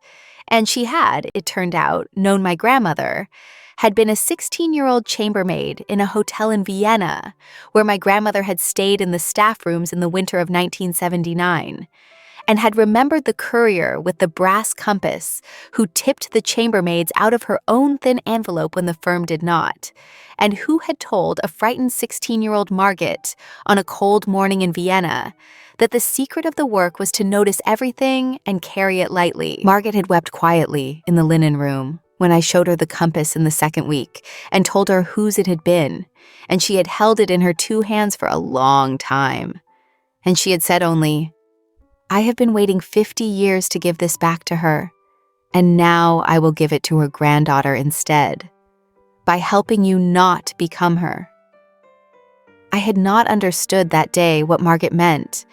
And she had, it turned out, known my grandmother, had been a 16-year-old chambermaid in a hotel in Vienna, where my grandmother had stayed in the staff rooms in the winter of 1979, and had remembered the courier with the brass compass who tipped the chambermaids out of her own thin envelope when the firm did not, and who had told a frightened 16-year-old Margaret on a cold morning in Vienna that the secret of the work was to notice everything and carry it lightly. Margaret had wept quietly in the linen room when I showed her the compass in the second week and told her whose it had been, and she had held it in her 2 hands for a long time. And she had said only, I have been waiting 50 years to give this back to her, and now I will give it to her granddaughter instead, by helping you not become her. I had not understood that day what Margaret meant.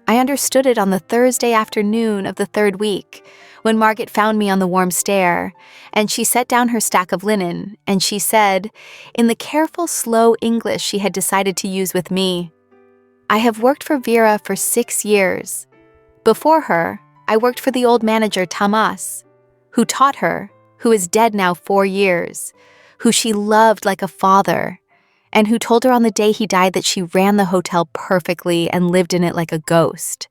I understood it on the Thursday afternoon of the 3rd week, when Margaret found me on the warm stair, and she set down her stack of linen, and she said, in the careful, slow English she had decided to use with me, I have worked for Vera for 6 years. Before her, I worked for the old manager Thomas, who taught her, who is dead now 4 years, who she loved like a father, and who told her on the day he died that she ran the hotel perfectly and lived in it like a ghost.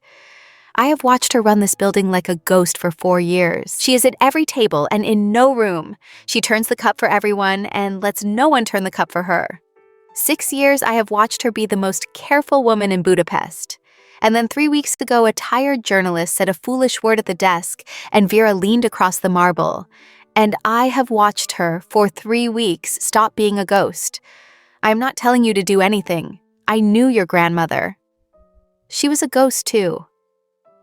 I have watched her run this building like a ghost for 4 years. She is at every table and in no room. She turns the cup for everyone and lets no one turn the cup for her. 6 years I have watched her be the most careful woman in Budapest. And then 3 weeks ago, a tired journalist said a foolish word at the desk, and Vera leaned across the marble. And I have watched her, for 3 weeks, stop being a ghost. I am not telling you to do anything. I knew your grandmother. She was a ghost, too.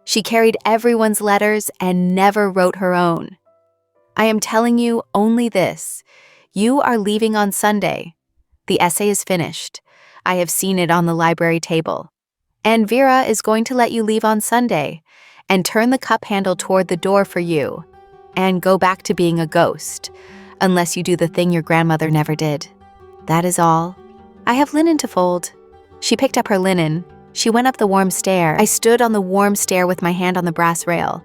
She carried everyone's letters and never wrote her own. I am telling you only this. You are leaving on Sunday. The essay is finished. I have seen it on the library table. And Vera is going to let you leave on Sunday and turn the cup handle toward the door for you and go back to being a ghost, unless you do the thing your grandmother never did. That is all. I have linen to fold. She picked up her linen. She went up the warm stair. I stood on the warm stair with my hand on the brass rail,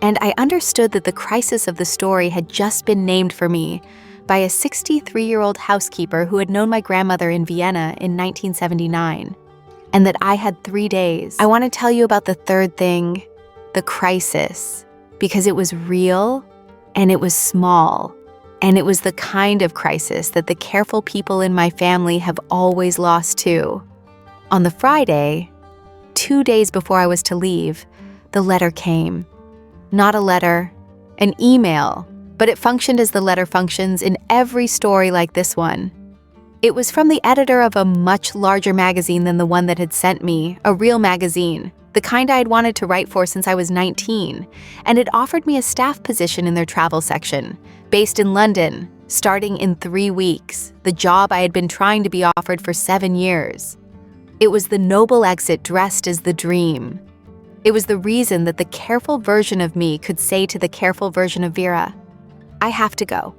and I understood that the crisis of the story had just been named for me by a 63-year-old housekeeper who had known my grandmother in Vienna in 1979. And that I had 3 days. I want to tell you about the third thing, the crisis, because it was real and it was small, and it was the kind of crisis that the careful people in my family have always lost too. On the Friday, 2 days before I was to leave, the letter came. Not a letter, an email, but it functioned as the letter functions in every story like this one. It was from the editor of a much larger magazine than the one that had sent me, a real magazine, the kind I had wanted to write for since I was 19, and it offered me a staff position in their travel section, based in London, starting in 3 weeks, the job I had been trying to be offered for 7 years. It was the noble exit dressed as the dream. It was the reason that the careful version of me could say to the careful version of Vera, I have to go.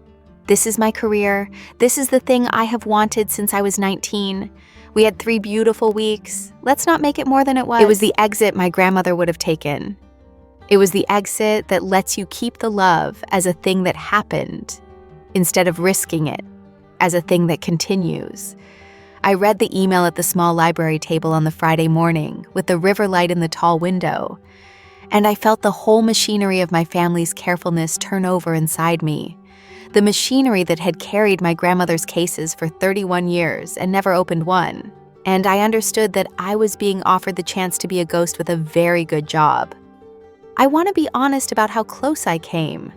This is my career. This is the thing I have wanted since I was 19. We had 3 beautiful weeks. Let's not make it more than it was. It was the exit my grandmother would have taken. It was the exit that lets you keep the love as a thing that happened, instead of risking it as a thing that continues. I read the email at the small library table on the Friday morning with the river light in the tall window, and I felt the whole machinery of my family's carefulness turn over inside me. The machinery that had carried my grandmother's cases for 31 years and never opened one. And I understood that I was being offered the chance to be a ghost with a very good job. I want to be honest about how close I came.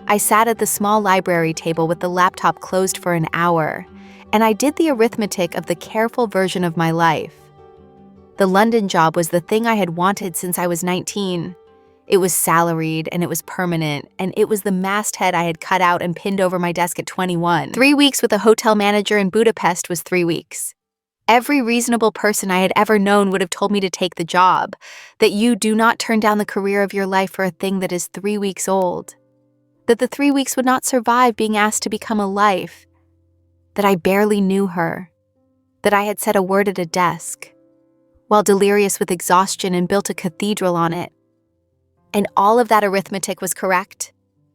I sat at the small library table with the laptop closed for an hour, and I did the arithmetic of the careful version of my life. The London job was the thing I had wanted since I was 19. It was salaried, and it was permanent, and it was the masthead I had cut out and pinned over my desk at 21. 3 weeks with a hotel manager in Budapest was 3 weeks. Every reasonable person I had ever known would have told me to take the job, that you do not turn down the career of your life for a thing that is 3 weeks old, that the 3 weeks would not survive being asked to become a life, that I barely knew her, that I had said a word at a desk, while delirious with exhaustion and built a cathedral on it. And all of that arithmetic was correct,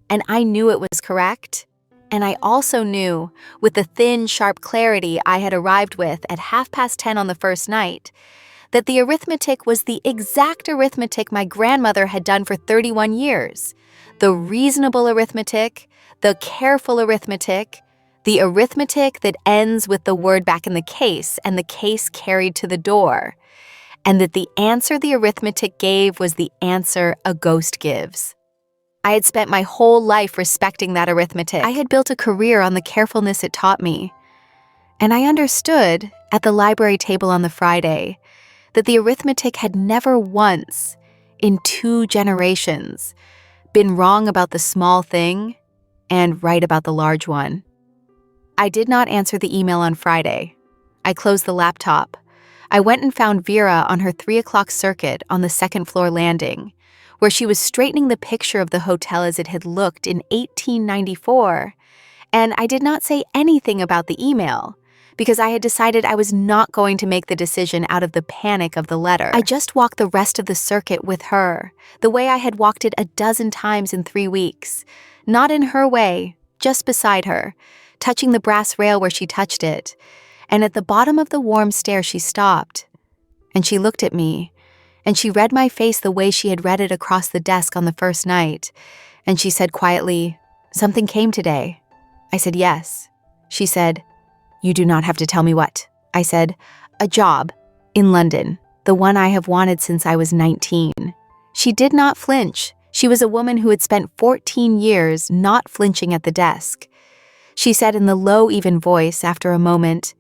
and I knew it was correct. And I also knew, with the thin, sharp clarity I had arrived with at 10:30 on the first night, that the arithmetic was the exact arithmetic my grandmother had done for 31 years. The reasonable arithmetic, the careful arithmetic, the arithmetic that ends with the word back in the case and the case carried to the door. And that the answer the arithmetic gave was the answer a ghost gives. I had spent my whole life respecting that arithmetic. I had built a career on the carefulness it taught me. And I understood, at the library table on the Friday, that the arithmetic had never once, in 2 generations, been wrong about the small thing and right about the large one. I did not answer the email on Friday. I closed the laptop. I went and found Vera on her 3 o'clock circuit on the second-floor landing, where she was straightening the picture of the hotel as it had looked in 1894, and I did not say anything about the email, because I had decided I was not going to make the decision out of the panic of the letter. I just walked the rest of the circuit with her, the way I had walked it a dozen times in 3 weeks, not in her way, just beside her, touching the brass rail where she touched it. And at the bottom of the warm stair she stopped, and she looked at me, and she read my face the way she had read it across the desk on the first night, and she said quietly, "Something came today." I said, "Yes." She said, "You do not have to tell me what." I said, "A job, in London, the one I have wanted since I was 19. She did not flinch. She was a woman who had spent 14 years not flinching at the desk. She said in the low, even voice after a moment,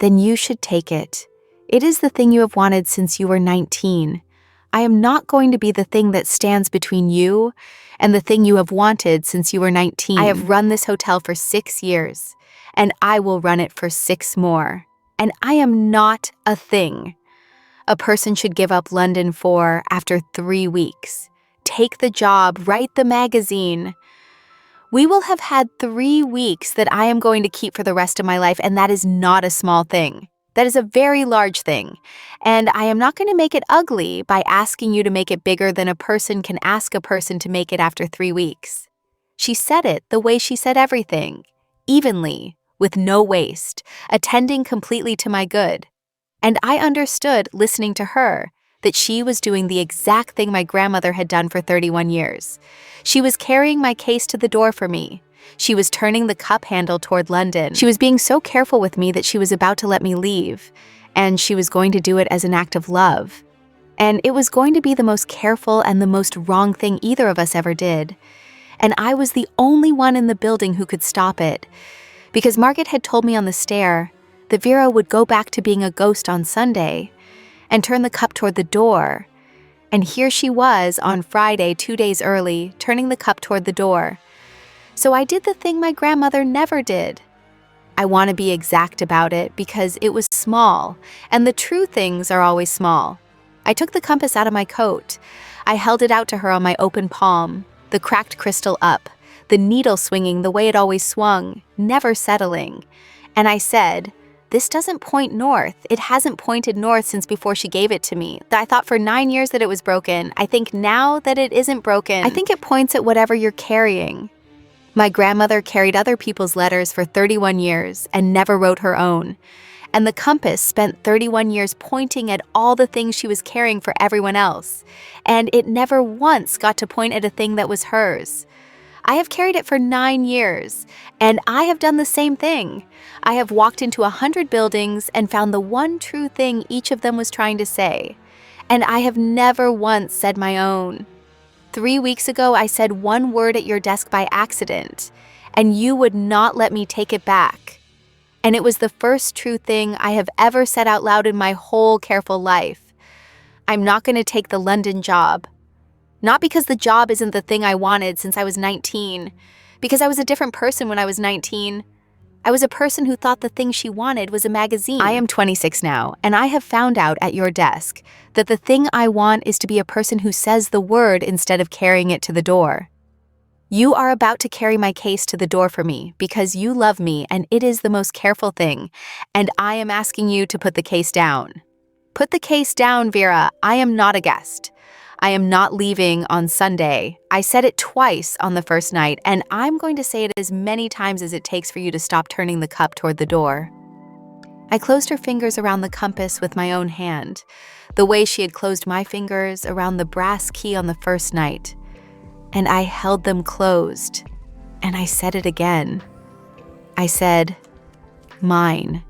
"Then you should take it. It is the thing you have wanted since you were 19. I am not going to be the thing that stands between you and the thing you have wanted since you were 19. I have run this hotel for 6 years, and I will run it for 6 more. And I am not a thing a person should give up London for after 3 weeks. Take the job, write the magazine. We will have had 3 weeks that I am going to keep for the rest of my life, and that is not a small thing. That is a very large thing, and I am not going to make it ugly by asking you to make it bigger than a person can ask a person to make it after 3 weeks." She said it the way she said everything, evenly, with no waste, attending completely to my good. And I understood, listening to her, that she was doing the exact thing my grandmother had done for 31 years. She was carrying my case to the door for me. She was turning the cup handle toward London. She was being so careful with me that she was about to let me leave, and she was going to do it as an act of love. And it was going to be the most careful and the most wrong thing either of us ever did. And I was the only one in the building who could stop it, because Margaret had told me on the stair that Vera would go back to being a ghost on Sunday and turn the cup toward the door. And here she was on Friday, 2 days early, turning the cup toward the door. So I did the thing my grandmother never did. I want to be exact about it because it was small, and the true things are always small. I took the compass out of my coat. I held it out to her on my open palm, the cracked crystal up, the needle swinging the way it always swung, never settling. And I said, "This doesn't point north. It hasn't pointed north since before she gave it to me. I thought for 9 years that it was broken. I think now that it isn't broken. I think it points at whatever you're carrying." My grandmother carried other people's letters for 31 years and never wrote her own. And the compass spent 31 years pointing at all the things she was carrying for everyone else. And it never once got to point at a thing that was hers. I have carried it for 9 years, and I have done the same thing. I have walked into 100 buildings and found the one true thing each of them was trying to say. And I have never once said my own. 3 weeks ago, I said one word at your desk by accident, and you would not let me take it back. And it was the first true thing I have ever said out loud in my whole careful life. I'm not going to take the London job. Not because the job isn't the thing I wanted since I was 19, because I was a different person when I was 19. I was a person who thought the thing she wanted was a magazine. I am 26 now, and I have found out at your desk that the thing I want is to be a person who says the word instead of carrying it to the door. You are about to carry my case to the door for me because you love me and it is the most careful thing, and I am asking you to put the case down. Put the case down, Vera. I am not a guest. I am not leaving on Sunday. I said it twice on the first night, and I'm going to say it as many times as it takes for you to stop turning the cup toward the door. I closed her fingers around the compass with my own hand, the way she had closed my fingers around the brass key on the first night. And I held them closed, and I said it again. I said, mine.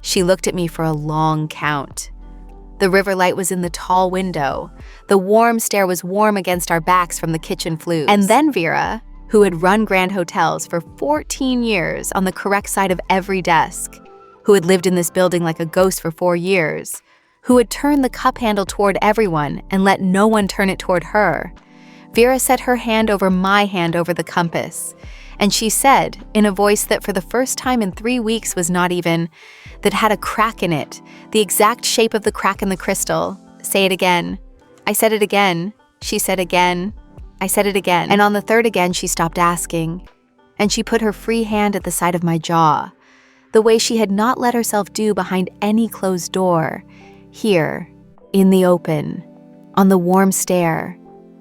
She looked at me for a long count. The river light was in the tall window. The warm stair was warm against our backs from the kitchen flues. And then Vera, who had run Grand Hotels for 14 years on the correct side of every desk, who had lived in this building like a ghost for 4 years, who had turned the cup handle toward everyone and let no one turn it toward her, Vera set her hand over my hand over the compass, and she said, in a voice that for the first time in 3 weeks was not even, that had a crack in it, the exact shape of the crack in the crystal. Say it again. I said it again. She said again. I said it again. And on the third again, she stopped asking. And she put her free hand at the side of my jaw, the way she had not let herself do behind any closed door, here, in the open, on the warm stair,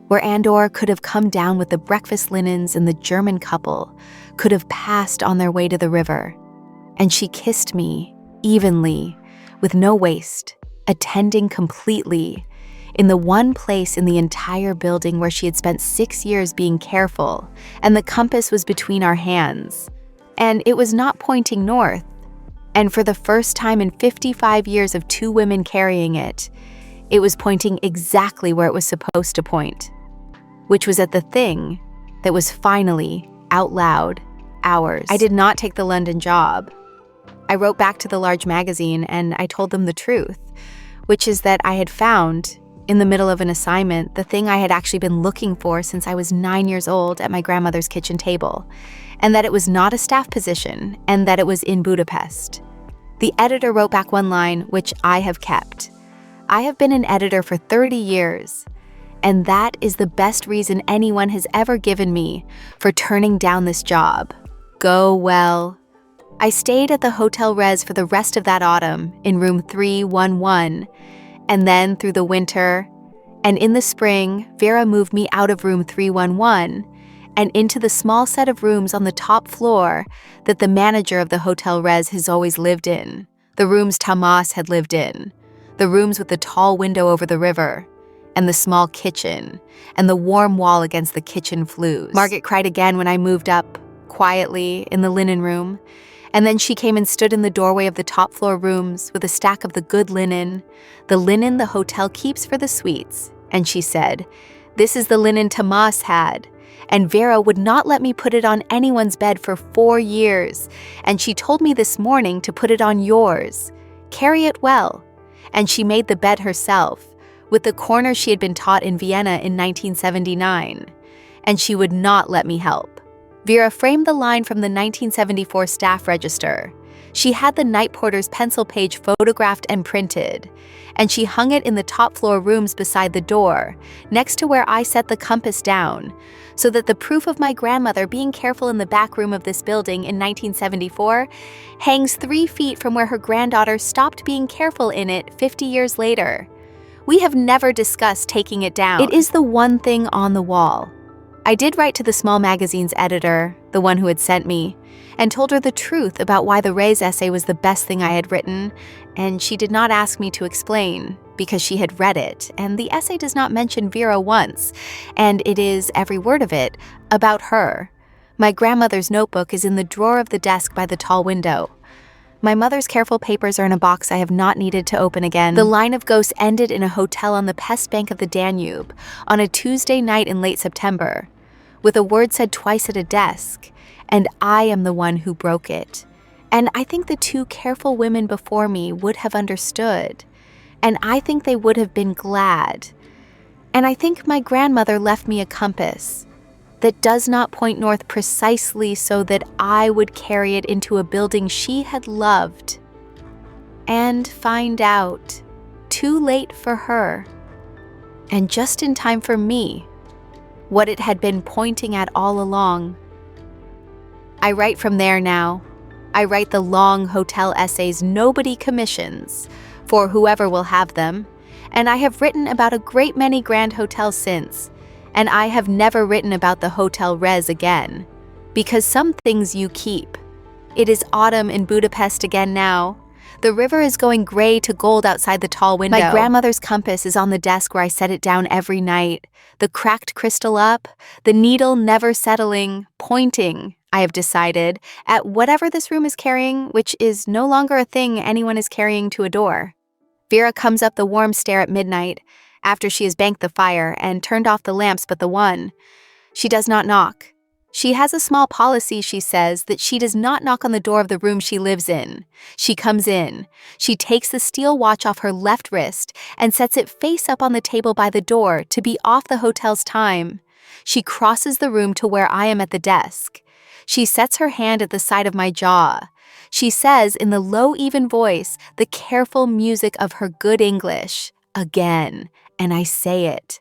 where Andor could have come down with the breakfast linens and the German couple could have passed on their way to the river. And she kissed me, evenly, with no waste, attending completely, in the one place in the entire building where she had spent 6 years being careful, and the compass was between our hands. And it was not pointing north. And for the first time in 55 years of 2 women carrying it, it was pointing exactly where it was supposed to point, which was at the thing that was finally, out loud, ours. I did not take the London job. I wrote back to the large magazine and I told them the truth, which is that I had found, in the middle of an assignment, the thing I had actually been looking for since I was 9 years old at my grandmother's kitchen table, and that it was not a staff position, and that it was in Budapest. The editor wrote back one line, which I have kept. I have been an editor for 30 years, and that is the best reason anyone has ever given me for turning down this job. Go well. I stayed at the Hotel Réz for the rest of that autumn in room 311, and then through the winter, and in the spring, Vera moved me out of room 311 and into the small set of rooms on the top floor that the manager of the Hotel Réz has always lived in, the rooms Tomas had lived in, the rooms with the tall window over the river, and the small kitchen, and the warm wall against the kitchen flues. Margaret cried again when I moved up, quietly, in the linen room, and then she came and stood in the doorway of the top floor rooms with a stack of the good linen, the linen the hotel keeps for the suites, and she said, "This is the linen Tomas had, and Vera would not let me put it on anyone's bed for 4 years, and she told me this morning to put it on yours. Carry it well." And she made the bed herself, with the corner she had been taught in Vienna in 1979, and she would not let me help. Vera framed the line from the 1974 staff register. She had the night porter's pencil page photographed and printed, and she hung it in the top floor rooms beside the door, next to where I set the compass down, so that the proof of my grandmother being careful in the back room of this building in 1974 hangs 3 feet from where her granddaughter stopped being careful in it 50 years later. We have never discussed taking it down. It is the one thing on the wall. I did write to the small magazine's editor, the one who had sent me, and told her the truth about why the Réz essay was the best thing I had written, and she did not ask me to explain, because she had read it, and the essay does not mention Vera once, and it is, every word of it, about her. My grandmother's notebook is in the drawer of the desk by the tall window. My mother's careful papers are in a box I have not needed to open again. The line of ghosts ended in a hotel on the Pest bank of the Danube on a Tuesday night in late September, with a word said twice at a desk, and I am the one who broke it. And I think the two careful women before me would have understood, and I think they would have been glad. And I think my grandmother left me a compass that does not point north precisely so that I would carry it into a building she had loved and find out, too late for her, and just in time for me, what it had been pointing at all along. I write from there now. I write the long hotel essays nobody commissions, for whoever will have them, and I have written about a great many grand hotels since, and I have never written about the Hotel Réz again, because some things you keep. It is autumn in Budapest again now. The river is going gray to gold outside the tall window. My grandmother's compass is on the desk where I set it down every night, the cracked crystal up, the needle never settling, pointing, I have decided, at whatever this room is carrying, which is no longer a thing anyone is carrying to a door. Vera comes up the warm stair at midnight, after she has banked the fire and turned off the lamps but the one. She does not knock. She has a small policy, she says, that she does not knock on the door of the room she lives in. She comes in. She takes the steel watch off her left wrist and sets it face up on the table by the door to be off the hotel's time. She crosses the room to where I am at the desk. She sets her hand at the side of my jaw. She says in the low, even voice, the careful music of her good English, again, and I say it.